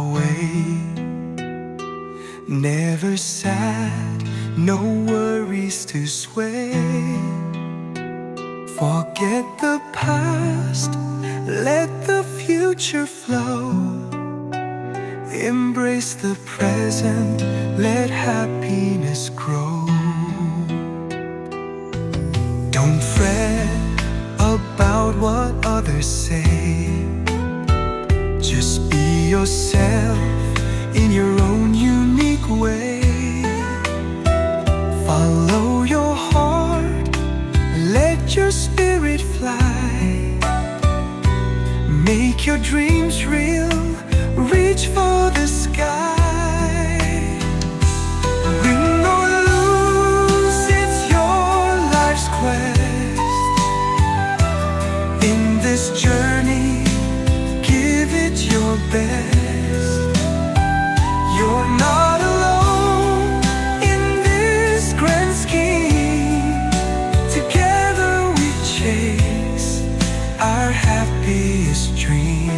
away. Never sad, no worries to sway. Forget the past, let the future flow. Embrace the present, let happiness grow. Don't fret about what others say. Just be yourself in your own unique way. Follow your heart, let your spirit fly. Make your dreams real, reach for the sky. Win or lose, it's your life's quest. In this journey, give it your best. You're not alone in this grand scheme. Together we chase our happiest dream.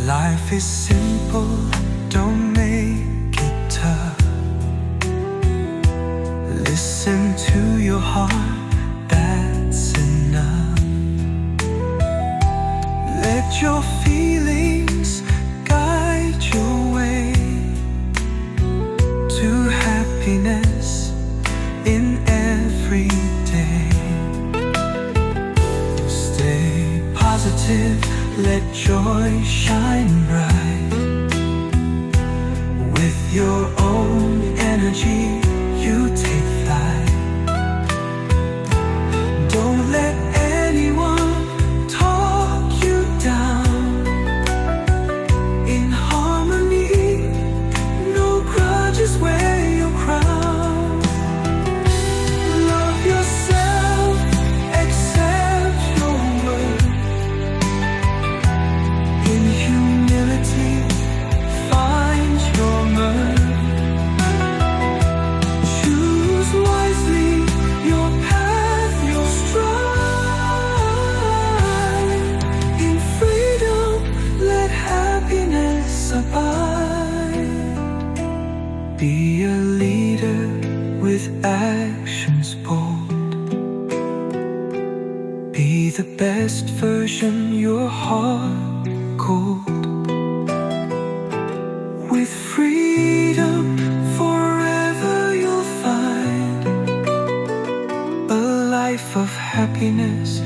Life is simple, don't make it tough. Listen to your heart, that's enough. Let your feelings guide your way to happiness in every day. Stay positive, let joy shine bright. With your own energy, you take flight. Don't let anyone talk you down. In harmony, no grudges wear your crown. Love yourself, accept your worth. In humility, find your mirth. Choose wisely your path, your stride. In freedom, let happiness abide. Be a leader with actions bold. Be the best version your heart cold. With freedom forever you'll find a life of happiness